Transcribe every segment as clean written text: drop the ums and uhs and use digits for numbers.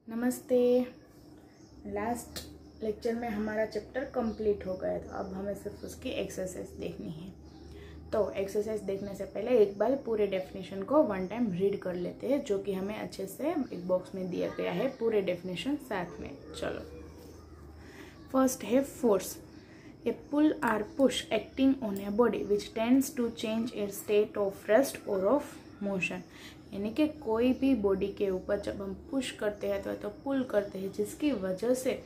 नमस्ते। Last lecture में हमारा चैप्टर कंप्लीट हो गया था। अब हमें सिर्फ उसकी एक्सरसाइज देखनी है। तो एक्सरसाइज देखने से पहले एक बार पूरे डेफिनेशन को वन टाइम रीड कर लेते हैं, जो कि हमें अच्छे से एक बॉक्स में दिया गया है, पूरे डेफिनेशन साथ में। चलो, फर्स्ट है force. A pull or push acting on a body which tends to change its state of rest और ऑफ मोशन। यानी कि कोई भी बॉडी के ऊपर जब हम पुश करते हैं तो पुल करते हैं, जिसकी वजह से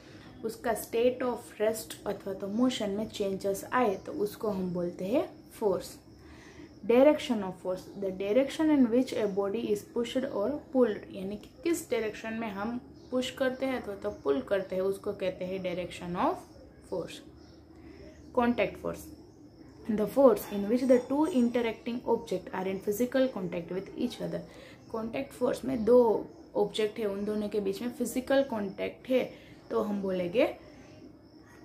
उसका स्टेट ऑफ रेस्ट अथवा तो मोशन में चेंजेस आए, तो उसको हम बोलते हैं force. Direction of force, the direction in which A body is pushed और पुल्ड, यानी कि किस डायरेक्शन में हम पुश करते हैं अथवा तो पुल करते हैं, उसको कहते हैं direction of force. Contact force, the force in which the two interacting objects are in physical contact with each other। Contact force में दो ऑब्जेक्ट है, उन दोनों के बीच में फिजिकल कॉन्टैक्ट है, तो हम बोलेंगे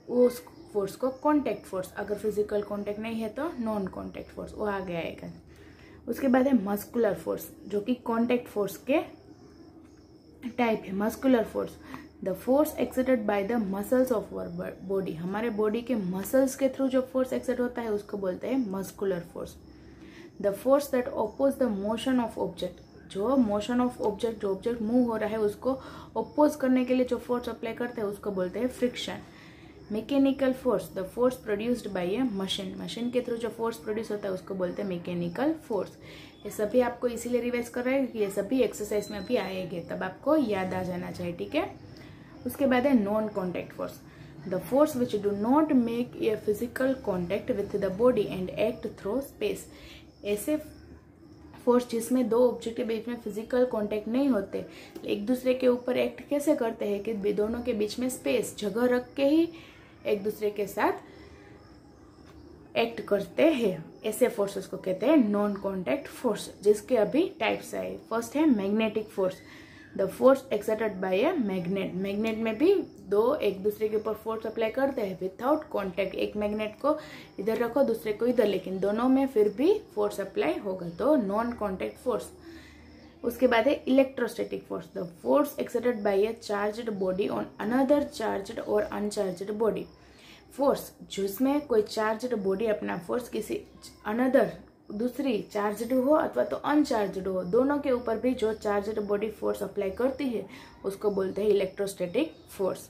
उस फोर्स को कॉन्टैक्ट फोर्स। अगर फिजिकल कॉन्टैक्ट नहीं है तो नॉन कॉन्टैक्ट फोर्स, वो आगे आएगा। उसके बाद है मस्कुलर फोर्स, जो कि कॉन्टैक्ट फोर्स के टाइप है। Muscular force, the force exerted by the muscles of our body, हमारे बॉडी के मसल्स के थ्रू जो फोर्स एक्सर्ट होता है उसको बोलते हैं muscular force. The force that oppose the motion of object, जो मोशन ऑफ ऑब्जेक्ट, जो ऑब्जेक्ट मूव हो रहा है उसको ओपोज करने के लिए जो फोर्स अप्लाई करते हैं उसको बोलते हैं friction. Mechanical force, the force produced by A machine, machine के थ्रू जो फोर्स प्रोड्यूस होता है उसको बोलते हैं मैकेनिकल फोर्स। ये सभी आपको इसीलिए रिवाइज कर रहे हैं कि ये सभी एक्सरसाइज में भी आएंगे, तब आपको याद आ जाना चाहिए, ठीक है। उसके बाद है non contact force, the force which do not make a physical contact with the body and act through space. ऐसे फोर्स जिसमें दो ऑब्जेक्ट के बीच में फिजिकल कॉन्टैक्ट नहीं होते, एक दूसरे के ऊपर एक्ट कैसे करते हैं कि दोनों के बीच में स्पेस, जगह रख के ही एक दूसरे के साथ एक्ट करते हैं, ऐसे फोर्सेस को कहते हैं नॉन कॉन्टैक्ट फोर्स, जिसके अभी टाइप्स आए। फर्स्ट है magnetic force, the force exerted by a magnet. Magnet में भी दो एक दूसरे के ऊपर फोर्स अप्लाई करते हैं विदाउट कॉन्टैक्ट। एक मैग्नेट को इधर रखो, दूसरे को इधर, लेकिन दोनों में फिर भी फोर्स अप्लाई होगा, तो नॉन कॉन्टैक्ट फोर्स। उसके बाद है electrostatic force, the force exerted by A charged body on another charged और अनचार्ज्ड बॉडी। फोर्स जिसमें कोई चार्ज्ड बॉडी अपना फोर्स किसी अनदर, दूसरी चार्ज्ड हो अथवा तो अनचार्ज्ड हो, दोनों के ऊपर भी जो चार्ज्ड बॉडी फोर्स अप्लाई करती है उसको बोलते हैं electrostatic force.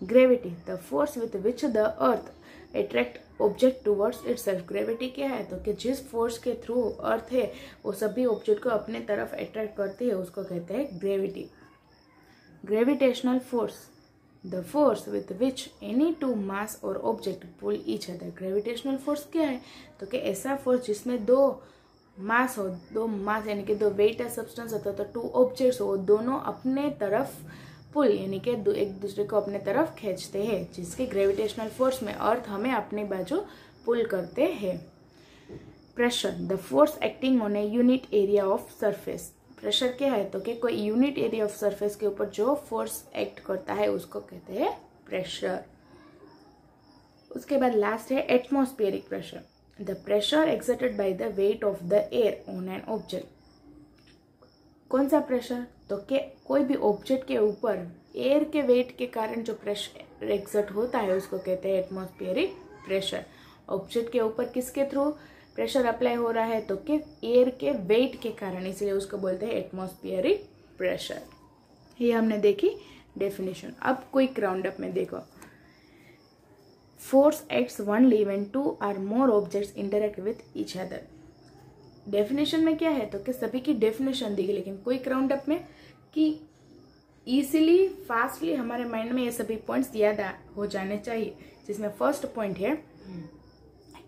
Gravity, the force with which the earth attract object towards itself. Gravity क्या है, तो कि जिस फोर्स के थ्रू अर्थ है वो सभी ऑब्जेक्ट को अपने तरफ अट्रैक्ट करती है, उसको कहते हैं gravity. Gravitational force, the force with which any two mass और object pull each other. Gravitational force क्या है, तो कि ऐसा फोर्स जिसमें दो मास हो, दो मास यानी कि दो वेट या सब्सटेंस अथवा तो टू ऑब्जेक्ट्स हो, दोनों अपने तरफ पुल यानी कि एक दूसरे को अपने तरफ खींचते हैं, जिसके ग्रेविटेशनल फोर्स में अर्थ हमें अपनी बाजू पुल करते हैं। Pressure, the force acting on a unit area of surface. Pressure क्या है, तो कि कोई यूनिट एरिया ऑफ सरफेस के ऊपर जो फोर्स एक्ट करता है उसको कहते हैं प्रेशर। उसके बाद लास्ट है atmospheric pressure, the pressure exerted by the weight of the air on an object. कौन सा प्रेशर, तो कि कोई भी ऑब्जेक्ट के ऊपर एयर के वेट के कारण जो प्रेशर एक्सर्ट होता है उसको कहते हैं एटमॉस्फेरिक प्रेशर। ऑब्जेक्ट के ऊपर किसके थ्रू प्रेशर अप्लाई हो रहा है, तो कि एयर के वेट के कारण, इसलिए उसको बोलते हैं एटमॉस्फेरिक प्रेशर। ये हमने देखी डेफिनेशन। अब क्विक राउंड अप में देखो, force acts only when two or more objects interact with each other. Definition में क्या है, तो कि सभी की डेफिनेशन दी गई, लेकिन क्विक राउंड अप में कि इजीली फास्टली हमारे माइंड में ये सभी पॉइंट्स याद हो जाने चाहिए। जिसमें फर्स्ट पॉइंट है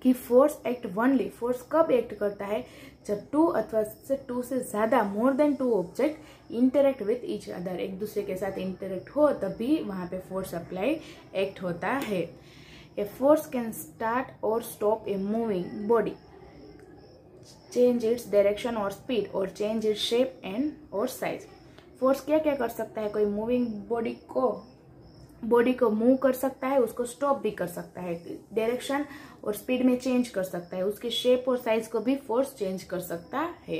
कि फोर्स एक्ट ओनली, फोर्स कब एक्ट करता है, जब टू अथवा टू से ज्यादा, more than two object interact with each other, एक दूसरे के साथ इंटरेक्ट हो, तभी वहां पे फोर्स अप्लाई एक्ट होता है। ए फोर्स कैन स्टार्ट और stop a moving body, change its direction और स्पीड और चेंज इट्स शेप एंड और साइज। फोर्स क्या क्या कर सकता है, कोई मूविंग बॉडी को मूव कर सकता है, उसको स्टॉप भी कर सकता है, डायरेक्शन और स्पीड में चेंज कर सकता है, उसके शेप और साइज को भी फोर्स चेंज कर सकता है।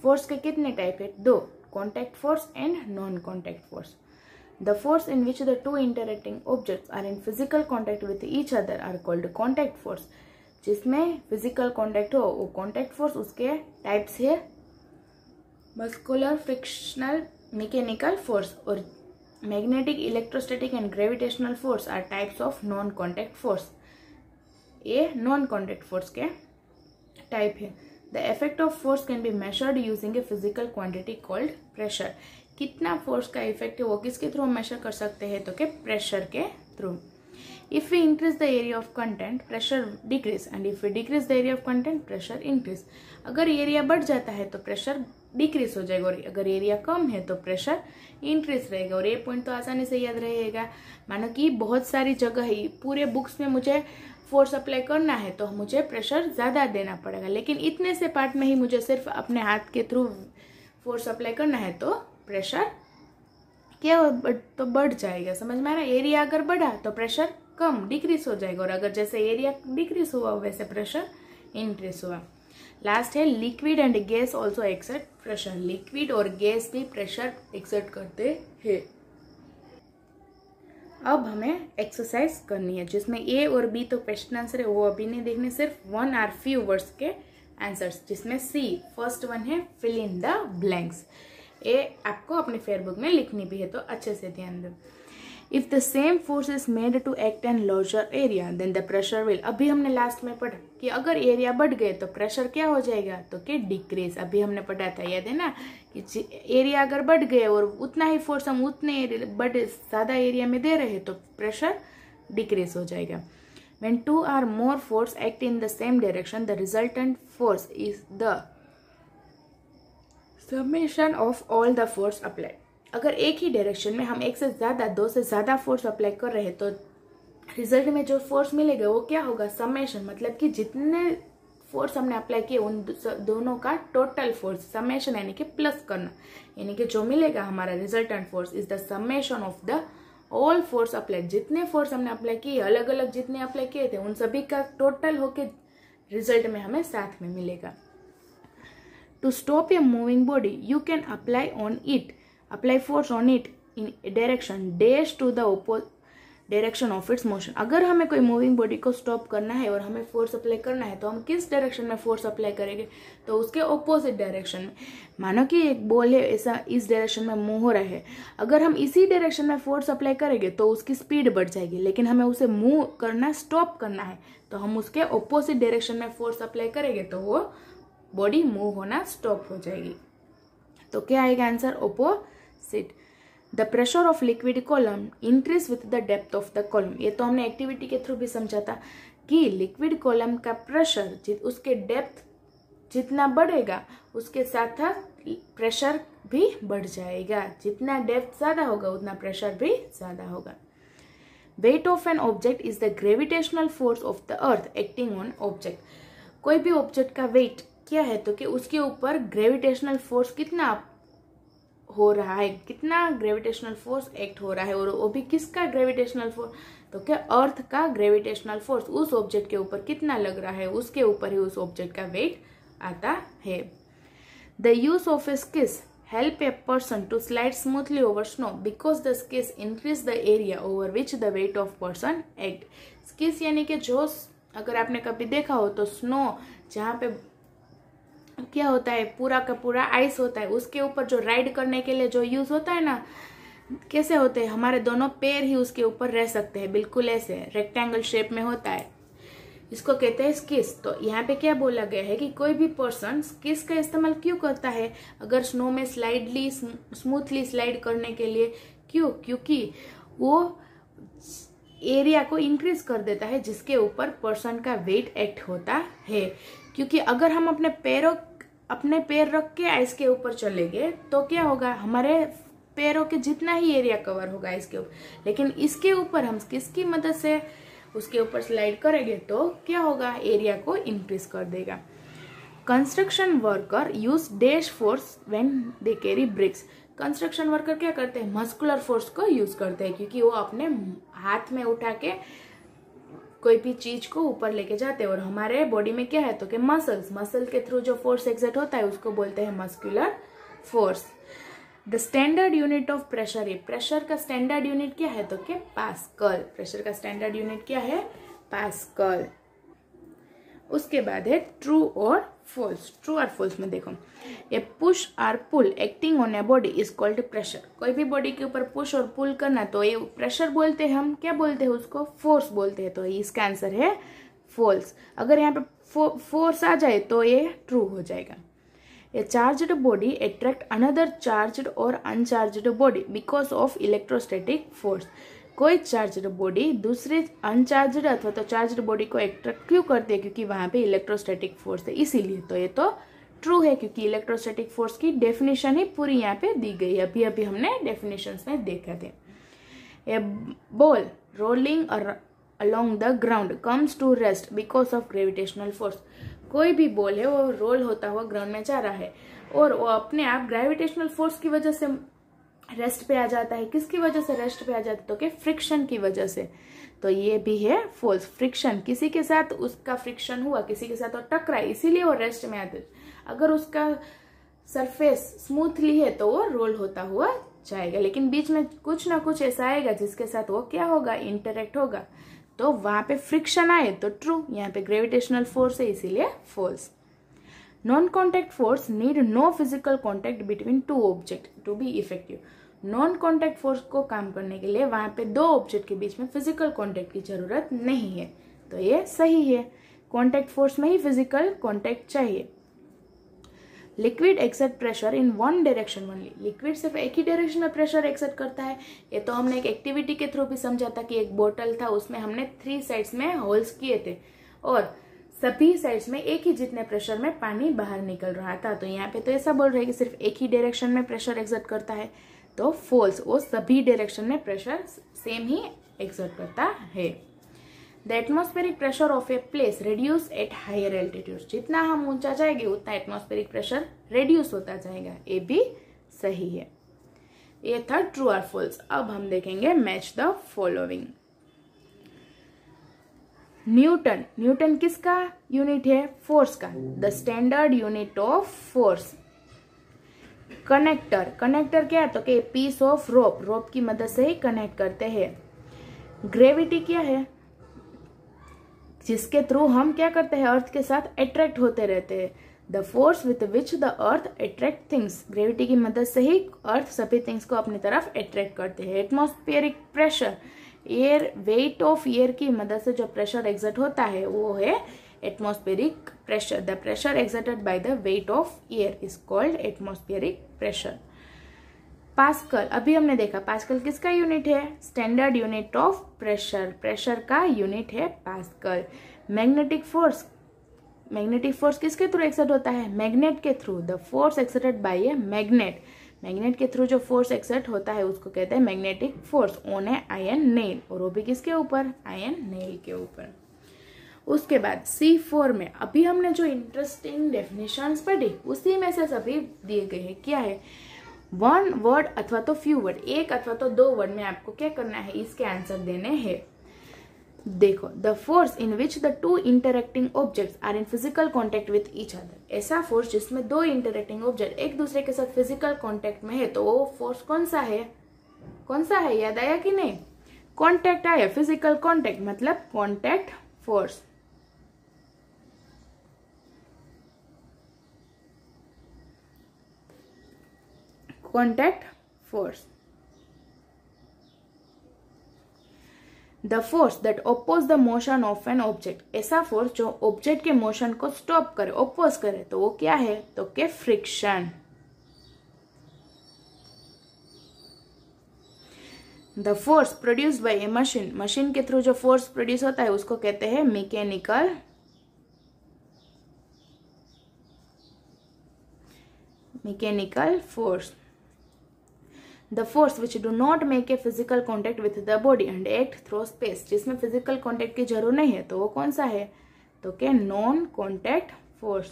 फोर्स के कितने टाइप है, दो, contact force and non-contact force. The force in which the two interacting objects are in physical contact with each other are called contact force. जिसमें फिजिकल कॉन्टैक्ट हो वो कॉन्टैक्ट फोर्स, उसके टाइप्स है muscular, frictional, mechanical force, और magnetic, electrostatic and gravitational force are types of non contact force. ये non contact force के type है. The effect of force can be measured using a physical quantity called pressure. कितना force का effect है वो किसके through major कर सकते हैं, तो के प्रेशर के through. If we increase the area of content, pressure decrease, and if we decrease the area of content, pressure increase. अगर एरिया बढ़ जाता है तो प्रेशर डिक्रीज हो जाएगा, और अगर एरिया कम है तो प्रेशर इंक्रीज रहेगा. और ये पॉइंट तो आसानी से याद रहेगा. मानो कि बहुत सारी जगह ही पूरे बुक्स में मुझे फोर्स अप्लाई करना है तो मुझे प्रेशर ज़्यादा देना पड़ेगा, लेकिन इतने से पार्ट में ही मुझे सिर्फ अपने हाथ के थ्रू फोर्स अप्लाई करना है तो प्रेशर क्या तो बढ़ जाएगा. समझ में आ रहा है. एरिया अगर बढ़ा तो प्रेशर कम डिक्रीज हो जाएगा, और अगर जैसे एरिया डिक्रीज हुआ वैसे प्रेशर इंक्रीज हुआ. लास्ट है liquid and gas also exert pressure. Liquid और गैस भी प्रेशर एक्सर्ट करते हैं. अब हमें एक्सरसाइज करनी है जिसमें ए और बी तो क्वेश्चन आंसर है, वो अभी नहीं देखने, सिर्फ वन आर फ्यू वर्ड्स के आंसर्स. जिसमें सी फर्स्ट वन है फिल इन द ब्लैंक्स. ये आपको अपने फेयरबुक में लिखनी भी है तो अच्छे से ध्यान दो. If the same force is made to act an larger area then the pressure will. अभी हमने लास्ट में पढ़ा कि अगर एरिया बढ़ गए तो प्रेशर क्या हो जाएगा, तो कि डिक्रीज. अभी हमने पढ़ा था, याद है ना, कि एरिया अगर बढ़ गए और उतना ही फोर्स हम उतने ज्यादा एरिया में दे रहे हैं तो प्रेशर डिक्रीज हो जाएगा. When two or more force act in the same direction the resultant force is the summation of all the force applied. अगर एक ही डायरेक्शन में हम एक से ज्यादा, दो से ज्यादा फोर्स अप्लाई कर रहे हैं तो रिजल्ट में जो फोर्स मिलेगा वो क्या होगा, समेशन. मतलब कि जितने फोर्स हमने अप्लाई किए उन दोनों का टोटल फोर्स, समेशन यानी कि प्लस करना, यानी कि जो मिलेगा हमारा resultant force is the summation of the all force applied. जितने फोर्स हमने अप्लाई किए, अलग अलग जितने अप्लाई किए थे, उन सभी का टोटल होके रिजल्ट में हमें साथ में मिलेगा. To stop a moving body you can apply force on it in direction dash to the opposite direction of its motion. अगर हमें कोई मूविंग बॉडी को स्टॉप करना है और हमें फोर्स अप्लाई करना है तो हम किस डायरेक्शन में फोर्स अप्लाई करेंगे, तो उसके ऑपोजिट डायरेक्शन में. मानो कि एक बॉल है, ऐसा इस डायरेक्शन में मूव हो रहा है, अगर हम इसी डायरेक्शन में फोर्स अप्लाई करेंगे तो उसकी स्पीड बढ़ जाएगी, लेकिन हमें उसे मूव करना, स्टॉप करना है तो हम उसके ऑपोजिट डायरेक्शन में फोर्स अप्लाई करेंगे तो वो बॉडी मूव होना स्टॉप हो जाएगी. तो क्या आएगा answer, opposite. The pressure of liquid column increase with the depth of the column. ये तो हमने एक्टिविटी के थ्रू भी समझा था कि लिक्विड कॉलम का प्रेशर उसके डेप्थ जितना बढ़ेगा उसके साथ साथ प्रेशर भी बढ़ जाएगा. जितना डेप्थ ज्यादा होगा उतना प्रेशर भी ज्यादा होगा. Wait of an object is the gravitational force of the earth acting on object. कोई भी ऑब्जेक्ट का वेट क्या है, तो कि उसके ऊपर ग्रेविटेशनल फोर्स कितना हो रहा है, कितना ग्रेविटेशनल फोर्स एक्ट हो रहा है, और वो भी किसका ग्रेविटेशनल फोर्स, तो क्या अर्थ का ग्रेविटेशनल फोर्स उस ऑब्जेक्ट के ऊपर कितना लग रहा है, उसके ऊपर ही उस ऑब्जेक्ट का वेट आता है. The use of a skis help a person to slide smoothly over snow because the skis increase the area over which the weight of person act. Skis यानी कि जो, अगर आपने कभी देखा हो तो स्नो जहाँ पे क्या होता है, पूरा का पूरा आइस होता है, उसके ऊपर जो राइड करने के लिए जो यूज होता है ना, कैसे होते हैं, हमारे दोनों पैर ही उसके ऊपर रह सकते हैं, बिल्कुल ऐसे रेक्टेंगल शेप में होता है, इसको कहते हैं स्किस. तो यहाँ पे क्या बोला गया है कि कोई भी पर्सन स्किस का इस्तेमाल क्यों करता है, अगर स्नो में स्मूथली स्लाइड करने के लिए. क्यों, क्योंकि वो एरिया को इंक्रीज कर देता है जिसके ऊपर पर्सन का वेट एक्ट होता है. क्योंकि अगर हम अपने पैर रख के आइस के ऊपर चलेंगे तो क्या होगा, हमारे पैरों के जितना ही एरिया कवर होगा आइस के ऊपर, लेकिन इसके ऊपर हम किसकी मदद से उसके ऊपर स्लाइड करेंगे तो क्या होगा, एरिया को इंक्रीज कर देगा. Construction worker use dash force when they carry bricks. Construction worker क्या करते हैं, मस्कुलर फोर्स को यूज करते हैं, क्योंकि वो अपने हाथ में उठा के कोई भी चीज को ऊपर लेके जाते हैं. और हमारे बॉडी में क्या है, तो कि मसल के थ्रू जो फोर्स एक्सर्ट होता है उसको बोलते हैं muscular force. The standard unit of pressure है, प्रेशर का स्टैंडर्ड यूनिट क्या है तो कि पास्कल, प्रेशर का स्टैंडर्ड यूनिट क्या है पास्कल। उसके बाद है ट्रू और फॉल्स। ट्रू और फॉल्स में देखो, ये पुश और pull acting on a body is called pressure. कोई भी बॉडी के ऊपर पुश और पुल करना तो ये प्रेशर बोलते हैं, हम क्या बोलते हैं उसको फोर्स बोलते हैं, तो इसका आंसर है फॉल्स। अगर यहाँ पे फोर्स आ जाए तो ये ट्रू हो जाएगा। A charged body attract another charged और uncharged body because of electrostatic force. कोई चार्ज्ड बॉडी दूसरे अनचार्ज्ड अथवा तो चार्ज्ड बॉडी को अट्रैक्ट क्यों करती है, क्योंकि वहां पे इलेक्ट्रोस्टैटिक फोर्स है, इसीलिए। तो ये तो ट्रू है, क्योंकि इलेक्ट्रोस्टैटिक फोर्स की डेफिनेशन ही पूरी यहाँ पे दी गई है, अभी अभी हमने डेफिनेशंस में देखे थे। A ball rolling along the ground comes to rest because of gravitational force। कोई भी बॉल है वो रोल होता हुआ ग्राउंड में जा रहा है और वो अपने आप ग्रेविटेशनल फोर्स की वजह से रेस्ट पे आ जाता है। किसकी वजह से रेस्ट पे आ जाता है तो कि फ्रिक्शन की वजह से। तो ये भी है फॉल्स। फ्रिक्शन, किसी के साथ उसका फ्रिक्शन हुआ, किसी के साथ वो टकरा, इसीलिए वो रेस्ट में आते। अगर उसका सरफेस स्मूथली है तो वो रोल होता हुआ जाएगा, लेकिन बीच में कुछ ना कुछ ऐसा आएगा जिसके साथ वो क्या होगा, इंटरेक्ट होगा, तो वहां पे फ्रिक्शन आए तो ट्रू। यहाँ पे ग्रेविटेशनल फोर्स है इसीलिए falls. Non contact force need no physical contact between two object to be effective. Non contact force को काम करने के लिए वहां पे दो ऑब्जेक्ट के बीच में फिजिकल कॉन्टैक्ट की जरूरत नहीं है, तो ये सही है। कॉन्टैक्ट फोर्स में ही फिजिकल कॉन्टैक्ट चाहिए। Liquid exert pressure in one direction only. Liquid सिर्फ एक ही डायरेक्शन में प्रेशर एक्सर्ट करता है। ये तो हमने एक एक्टिविटी के थ्रू भी समझा था कि एक बोतल था, उसमें हमने 3 साइड्स में होल्स किए थे और सभी साइड्स में एक ही जितने प्रेशर में पानी बाहर निकल रहा था। तो यहाँ पे तो ऐसा बोल रहे हैं कि सिर्फ एक ही डायरेक्शन में प्रेशर एक्सर्ट करता है, तो फॉल्स। वो सभी डायरेक्शन में प्रेशर सेम ही एक्सर्ट करता है। The atmospheric pressure of a place reduce at higher altitude. जितना हम ऊंचा जाएंगे उतना एटमॉस्फेरिक प्रेशर रिड्यूस होता जाएगा, ये भी सही है। ये था ट्रू और फॉल्स। अब हम देखेंगे match the following. Newton, Newton किसका यूनिट है, फोर्स का, the standard unit of force. Connector, connector क्या है तो कि पीस ऑफ रोप, रोप की मदद से ही कनेक्ट करते हैं। ग्रेविटी क्या है, जिसके थ्रू हम क्या करते हैं, अर्थ के साथ अट्रैक्ट होते रहते हैं। The force with which the earth attract things. Gravity की मदद से ही अर्थ सभी थिंग्स को अपनी तरफ अट्रैक्ट करते हैं। Atmospheric pressure, air, weight of air की मदद से जो प्रेशर एक्सर्ट होता है वो है atmospheric pressure. The pressure exerted by the weight of air is called atmospheric pressure. Pascal, अभी हमने देखा पास्कल किसका यूनिट है, standard unit of pressure, pressure का यूनिट है pascal. Magnetic force, magnetic force किसके थ्रू एक्सर्ट होता है, मैग्नेट के through. The force exerted by a magnet, magnet के थ्रू जो फोर्स एक्सर्ट होता है उसको कहते हैं magnetic force on A iron nail, और वो भी किसके ऊपर, आयरन नेल के ऊपर। उसके बाद C4 में अभी हमने जो इंटरेस्टिंग डेफिनेशंस पढ़ी उसी में से सभी दिए गए हैं। क्या है, वन वर्ड अथवा तो फ्यू वर्ड, एक अथवा तो 2 वर्ड में आपको क्या करना है, इसके आंसर देने हैं। देखो, the force in which the two interacting objects are in physical contact with each other. ऐसा फोर्स जिसमें 2 इंटरेक्टिंग ऑब्जेक्ट एक दूसरे के साथ फिजिकल कॉन्टेक्ट में है, तो वो फोर्स कौन सा है, कौन सा है, याद आया कि नहीं, कॉन्टेक्ट आया, फिजिकल कॉन्टेक्ट मतलब contact force. Contact force. The force that oppose the motion of an object. ऐसा फोर्स जो ऑब्जेक्ट के मोशन को स्टॉप करे, ओपोज करे, तो वो क्या है तो के friction. The force produced by A machine, machine के थ्रू जो फोर्स प्रोड्यूस होता है उसको कहते हैं mechanical, mechanical force. The force which do not make a physical contact with the body and act through space, जिसमें फिजिकल कॉन्टेक्ट की जरूरत नहीं है, तो वो कौन सा है तो के non contact force.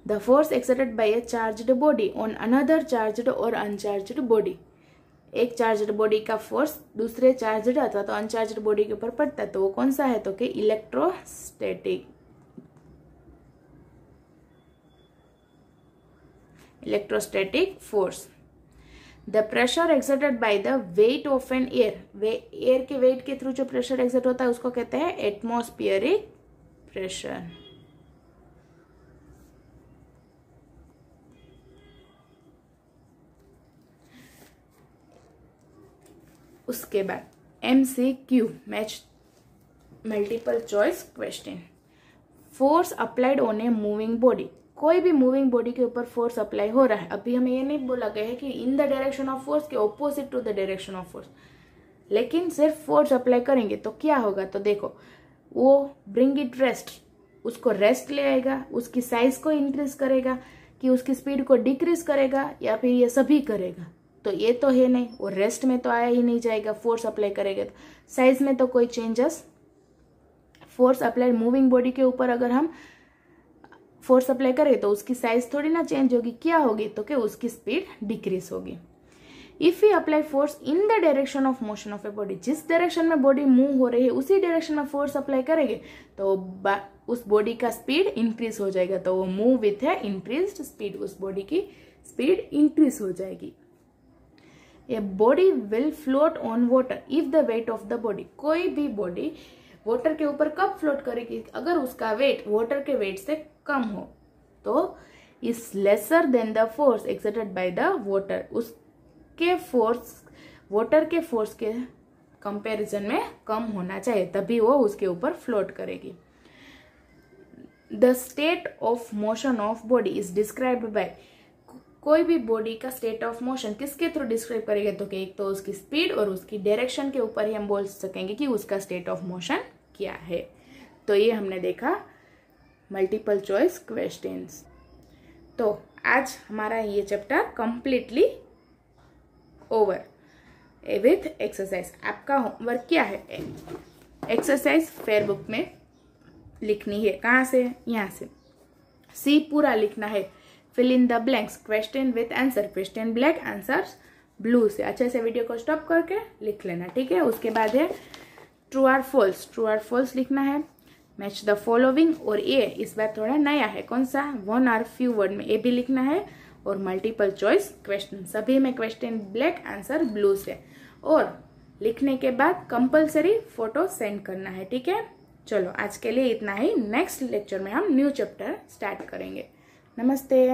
The force exerted by A charged body on another charged और अनचार्ज्ड बॉडी। एक चार्ज्ड बॉडी का फोर्स दूसरे चार्ज्ड अथवा तो अनचार्ज्ड बॉडी के ऊपर पड़ता है, तो वो कौन सा है तो के electrostatic. Electrostatic force. The pressure exerted by the weight of an air, air के वेट के थ्रू जो प्रेशर एक्सर्ट होता है उसको कहते हैं एटमॉस्फेरिक प्रेशर। उसके बाद MCQ match multiple choice question. Force applied on A moving body, कोई भी मूविंग बॉडी के ऊपर फोर्स अप्लाई हो रहा है। अभी हमें ये नहीं बोला गया है कि in the direction of force के opposite to the direction of force, लेकिन सिर्फ फोर्स अप्लाई करेंगे तो क्या होगा। तो देखो वो ब्रिंग इट रेस्ट, उसको रेस्ट ले आएगा, उसकी साइज को इंक्रीज करेगा कि उसकी स्पीड को डिक्रीज करेगा, या फिर ये सभी करेगा। तो ये तो है नहीं, और रेस्ट में तो आया ही नहीं जाएगा, फोर्स अप्लाई करेगा तो साइज में तो कोई changes, force apply moving body के ऊपर अगर हम फोर्स अप्लाई करें तो उसकी साइज थोड़ी ना चेंज होगी, क्या होगी तो कि उसकी स्पीड डिक्रीज होगी। If you apply force in the direction of motion of a body, जिस डायरेक्शन में बॉडी मूव हो रही है उसी डायरेक्शन में फोर्स अप्लाई करेंगे तो उस बॉडी का स्पीड इंक्रीज हो जाएगा, तो वो मूव विथ है इंक्रीज्ड स्पीड, उस बॉडी की स्पीड इंक्रीज हो जाएगी। A body will float on water if the weight of the body, कोई भी बॉडी वाटर के ऊपर कब फ्लोट करेगी, अगर उसका वेट वाटर के वेट से कम हो, तो is lesser than the force exerted by the water, उसके फोर्स वाटर के फोर्स के कंपैरिजन में कम होना चाहिए, तभी वो उसके ऊपर फ्लोट करेगी। The state of motion of body is described bye, कोई भी बॉडी का स्टेट ऑफ मोशन किसके थ्रू डिस्क्राइब करेंगे तो कि एक तो उसकी स्पीड और उसकी डायरेक्शन के ऊपर ही हम बोल सकेंगे कि उसका स्टेट ऑफ मोशन क्या है। तो ये हमने देखा मल्टीपल चॉइस क्वेश्चंस। तो आज हमारा ये chapter completely over with exercise. आपका होमवर्क क्या है, एक्सरसाइज फेयर बुक में लिखनी है। कहाँ से, यहाँ से। सी पूरा लिखना है, fill in the blanks, question with answer, question black answers blue से। अच्छे से वीडियो को स्टॉप करके लिख लेना, ठीक है। उसके बाद है true or false, true or false लिखना है। मैच द फॉलोइंग, और ए इस बार थोड़ा नया है, कौन सा, वन आर फ्यू वर्ड में ए भी लिखना है। और मल्टीपल चॉइस क्वेश्चन, सभी में क्वेश्चन ब्लैक आंसर ब्लू से। और लिखने के बाद कंपलसरी फोटो सेंड करना है, ठीक है। चलो आज के लिए इतना ही, नेक्स्ट लेक्चर में हम न्यू चैप्टर स्टार्ट करेंगे। नमस्ते।